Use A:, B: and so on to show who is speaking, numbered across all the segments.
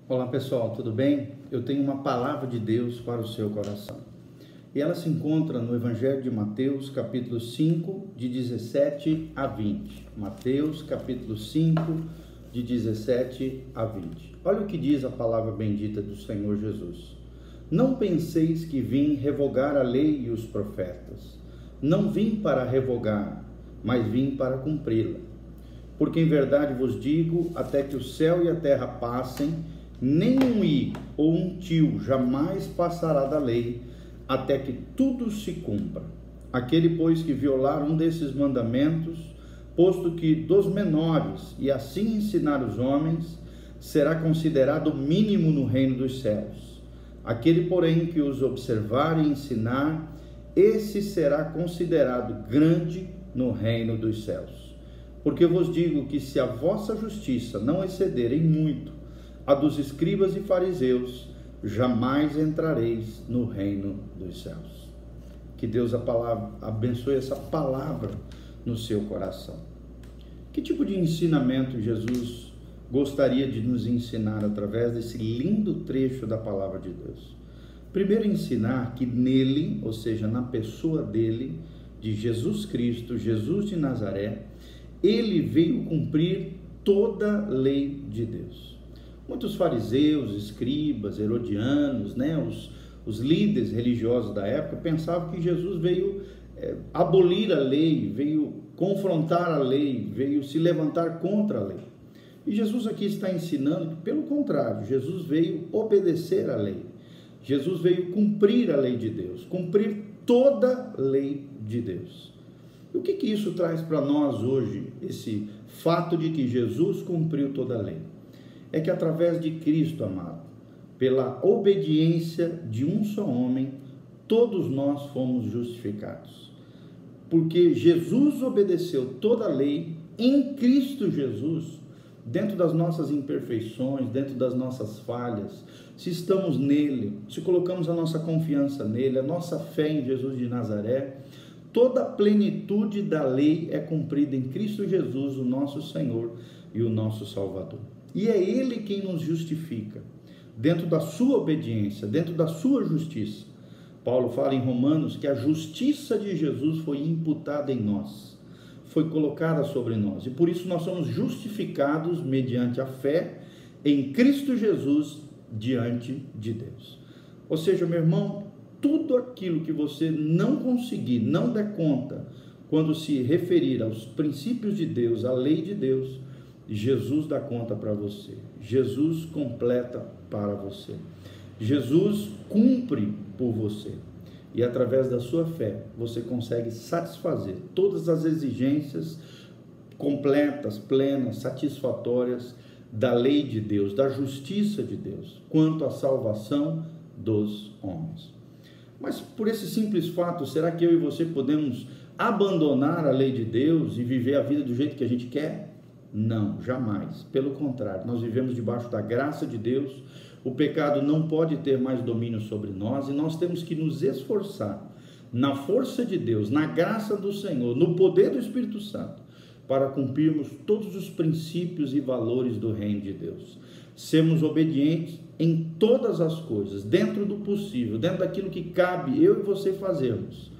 A: Olá pessoal, tudo bem? Eu tenho uma palavra de Deus para o seu coração. E ela se encontra no Evangelho de Mateus, capítulo 5, de 17 a 20. Mateus, capítulo 5, de 17 a 20. Olha o que diz a palavra bendita do Senhor Jesus. Não penseis que vim revogar a lei e os profetas. Não vim para revogar, mas vim para cumpri-la. Porque em verdade vos digo, até que o céu e a terra passem, nem um i ou um tio jamais passará da lei, até que tudo se cumpra. Aquele, pois, que violar um desses mandamentos, posto que dos menores, e assim ensinar os homens, será considerado mínimo no reino dos céus. Aquele, porém, que os observar e ensinar, esse será considerado grande no reino dos céus. Porque vos digo que se a vossa justiça não exceder em muito a dos escribas e fariseus, jamais entrareis no reino dos céus. Que Deus abençoe essa palavra no seu coração. Que tipo de ensinamento Jesus gostaria de nos ensinar através desse lindo trecho da palavra de Deus? Primeiro, ensinar que nele, ou seja, na pessoa dele, de Jesus Cristo, Jesus de Nazaré, ele veio cumprir toda a lei de Deus. Muitos fariseus, escribas, herodianos, os líderes religiosos da época pensavam que Jesus veio abolir a lei, veio confrontar a lei, veio se levantar contra a lei. E Jesus aqui está ensinando que, pelo contrário, Jesus veio obedecer a lei. Jesus veio cumprir a lei de Deus, cumprir toda a lei de Deus. E o que isso traz para nós hoje, esse fato de que Jesus cumpriu toda a lei? É que através de Cristo, amado, pela obediência de um só homem, todos nós fomos justificados. Porque Jesus obedeceu toda a lei em Cristo Jesus, dentro das nossas imperfeições, dentro das nossas falhas. Se estamos nele, se colocamos a nossa confiança nele, a nossa fé em Jesus de Nazaré, toda a plenitude da lei é cumprida em Cristo Jesus, o nosso Senhor e o nosso Salvador. E é ele quem nos justifica, dentro da sua obediência, dentro da sua justiça. Paulo fala em Romanos que a justiça de Jesus foi imputada em nós, foi colocada sobre nós, e por isso nós somos justificados mediante a fé em Cristo Jesus diante de Deus. Ou seja, meu irmão, tudo aquilo que você não conseguir, não der conta, quando se referir aos princípios de Deus, à lei de Deus, Jesus dá conta para você. Jesus completa para você. Jesus cumpre por você. E através da sua fé, você consegue satisfazer todas as exigências completas, plenas, satisfatórias da lei de Deus, da justiça de Deus, quanto à salvação dos homens. Mas por esse simples fato, será que eu e você podemos abandonar a lei de Deus e viver a vida do jeito que a gente quer? Não, jamais. Pelo contrário, nós vivemos debaixo da graça de Deus, o pecado não pode ter mais domínio sobre nós e nós temos que nos esforçar na força de Deus, na graça do Senhor, no poder do Espírito Santo, para cumprirmos todos os princípios e valores do reino de Deus. Sermos obedientes em todas as coisas, dentro do possível, dentro daquilo que cabe eu e você fazermos,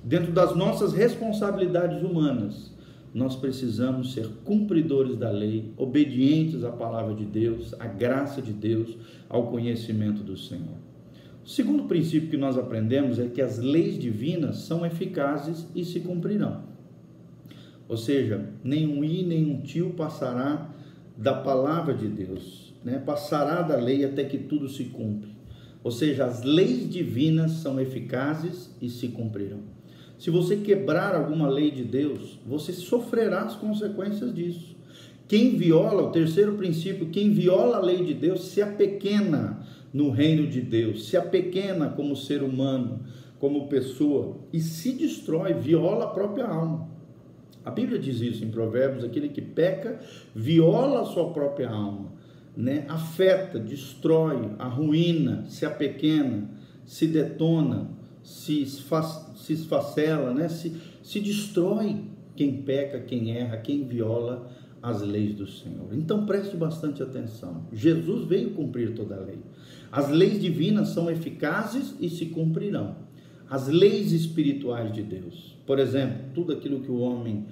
A: dentro das nossas responsabilidades humanas. Nós precisamos ser cumpridores da lei, obedientes à palavra de Deus, à graça de Deus, ao conhecimento do Senhor. O segundo princípio que nós aprendemos é que as leis divinas são eficazes e se cumprirão. Ou seja, nenhum i, nenhum tio passará da palavra de Deus, passará da lei até que tudo se cumpre. Ou seja, as leis divinas são eficazes e se cumprirão. Se você quebrar alguma lei de Deus, você sofrerá as consequências disso. Quem viola, o terceiro princípio, quem viola a lei de Deus se apequena no reino de Deus, se apequena como ser humano, como pessoa, e se destrói, viola a própria alma. A Bíblia diz isso em Provérbios: aquele que peca, viola a sua própria alma, afeta, destrói, arruína, se apequena, se detona, se esfacela, se destrói quem peca, quem erra, quem viola as leis do Senhor. Então preste bastante atenção. Jesus veio cumprir toda a lei. As leis divinas são eficazes e se cumprirão. As leis espirituais de Deus, por exemplo, tudo aquilo que o homem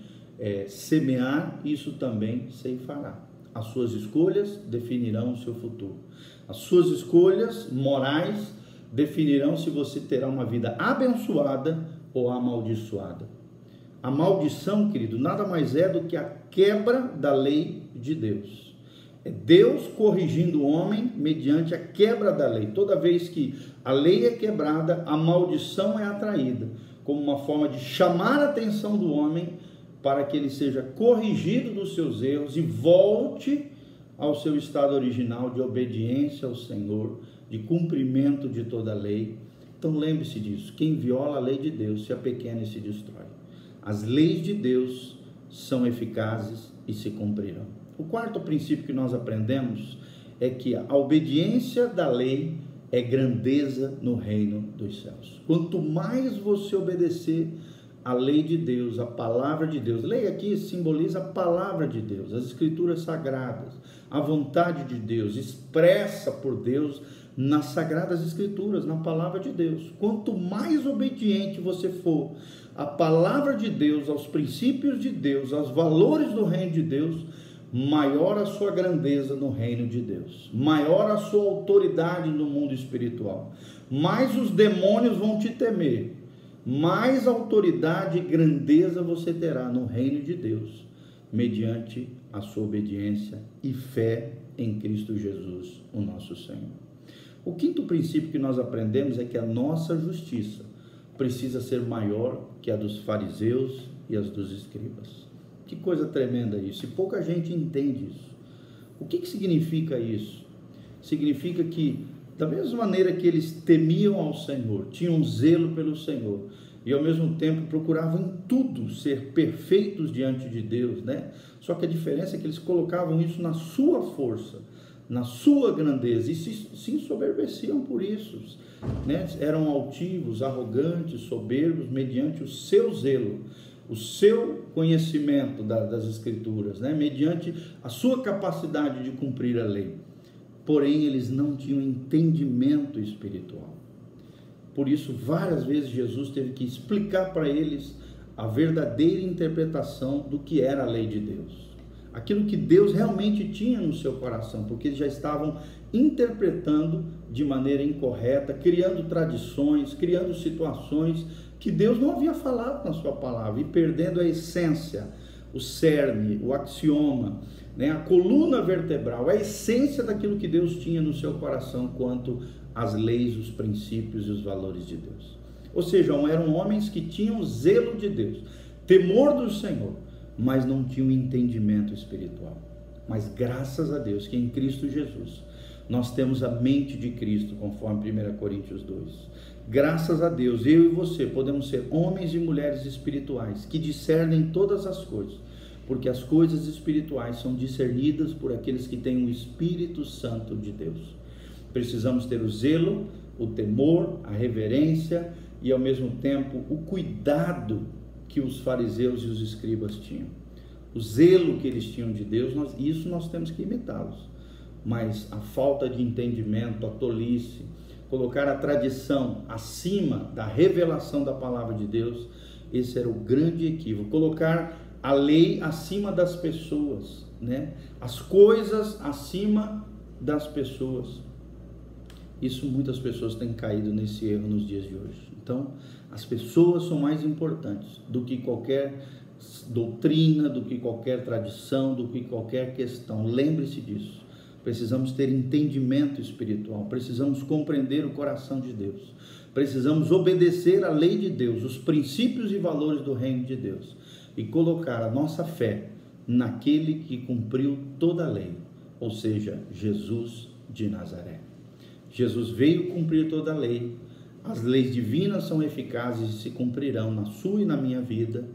A: semear, isso também ceifará. As suas escolhas definirão o seu futuro. As suas escolhas morais definirão se você terá uma vida abençoada ou amaldiçoada. A maldição, querido, nada mais é do que a quebra da lei de Deus. É Deus corrigindo o homem mediante a quebra da lei. Toda vez que a lei é quebrada, a maldição é atraída, como uma forma de chamar a atenção do homem para que ele seja corrigido dos seus erros e volte ao seu estado original de obediência ao Senhor, de cumprimento de toda a lei. Então lembre-se disso, quem viola a lei de Deus se apequena e se destrói. As leis de Deus são eficazes e se cumprirão. O quarto princípio que nós aprendemos é que a obediência da lei é grandeza no reino dos céus. Quanto mais você obedecer a lei de Deus, a palavra de Deus, lei aqui simboliza a palavra de Deus, as escrituras sagradas, a vontade de Deus, expressa por Deus nas sagradas escrituras, na palavra de Deus. Quanto mais obediente você for à palavra de Deus, aos princípios de Deus, aos valores do reino de Deus, maior a sua grandeza no reino de Deus, maior a sua autoridade no mundo espiritual, mais os demônios vão te temer, mais autoridade e grandeza você terá no reino de Deus, mediante a sua obediência e fé em Cristo Jesus, o nosso Senhor. O quinto princípio que nós aprendemos é que a nossa justiça precisa ser maior que a dos fariseus e as dos escribas. Que coisa tremenda isso, e pouca gente entende isso. O que significa isso? Significa que, da mesma maneira que eles temiam ao Senhor, tinham zelo pelo Senhor, e ao mesmo tempo procuravam em tudo ser perfeitos diante de Deus, né? Só que a diferença é que eles colocavam isso na sua força, na sua grandeza, e se ensoberbeciam por isso, né? Eram altivos, arrogantes, soberbos, mediante o seu zelo, o seu conhecimento das escrituras, né? Mediante a sua capacidade de cumprir a lei. Porém, eles não tinham entendimento espiritual. Por isso, várias vezes Jesus teve que explicar para eles a verdadeira interpretação do que era a lei de Deus. Aquilo que Deus realmente tinha no seu coração, porque eles já estavam interpretando de maneira incorreta, criando tradições, criando situações que Deus não havia falado na sua palavra, e perdendo a essência, o cerne, o axioma, né, a coluna vertebral, a essência daquilo que Deus tinha no seu coração quanto às leis, os princípios e os valores de Deus. Ou seja, eram homens que tinham zelo de Deus, temor do Senhor, mas não tinham entendimento espiritual. Mas graças a Deus que em Cristo Jesus nós temos a mente de Cristo, conforme 1 Coríntios 2. Graças a Deus, eu e você podemos ser homens e mulheres espirituais que discernem todas as coisas, porque as coisas espirituais são discernidas por aqueles que têm o Espírito Santo de Deus. Precisamos ter o zelo, o temor, a reverência e ao mesmo tempo o cuidado que os fariseus e os escribas tinham. O zelo que eles tinham de Deus, isso nós temos que imitá-los. Mas a falta de entendimento, a tolice, colocar a tradição acima da revelação da palavra de Deus, esse era o grande equívoco. Colocar a lei acima das pessoas, né? As coisas acima das pessoas. Isso muitas pessoas têm caído nesse erro nos dias de hoje. Então, as pessoas são mais importantes do que qualquer doutrina, do que qualquer tradição, do que qualquer questão. Lembre-se disso. Precisamos ter entendimento espiritual, precisamos compreender o coração de Deus, precisamos obedecer à lei de Deus, os princípios e valores do reino de Deus, e colocar a nossa fé naquele que cumpriu toda a lei, ou seja, Jesus de Nazaré. Jesus veio cumprir toda a lei, as leis divinas são eficazes e se cumprirão na sua e na minha vida.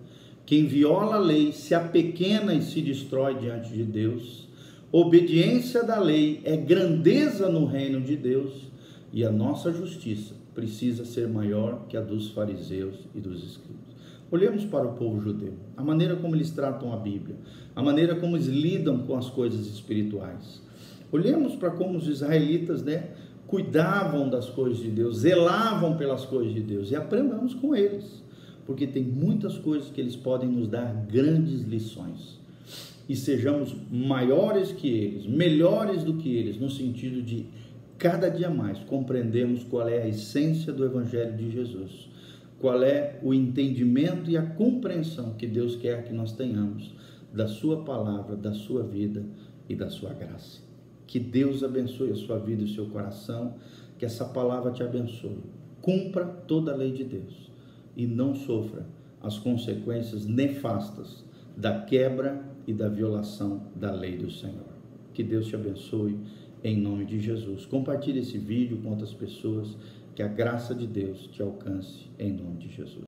A: Quem viola a lei se apequena e se destrói diante de Deus. Obediência da lei é grandeza no reino de Deus, e a nossa justiça precisa ser maior que a dos fariseus e dos escribas. Olhemos para o povo judeu, a maneira como eles tratam a Bíblia, a maneira como eles lidam com as coisas espirituais. Olhemos para como os israelitas, cuidavam das coisas de Deus, zelavam pelas coisas de Deus, e aprendamos com eles, porque tem muitas coisas que eles podem nos dar grandes lições. E sejamos maiores que eles, melhores do que eles, no sentido de cada dia mais compreendermos qual é a essência do Evangelho de Jesus, qual é o entendimento e a compreensão que Deus quer que nós tenhamos da sua palavra, da sua vida e da sua graça. Que Deus abençoe a sua vida e o seu coração, que essa palavra te abençoe. Cumpra toda a lei de Deus e não sofra as consequências nefastas da quebra e da violação da lei do Senhor. Que Deus te abençoe em nome de Jesus. Compartilhe esse vídeo com outras pessoas, que a graça de Deus te alcance em nome de Jesus.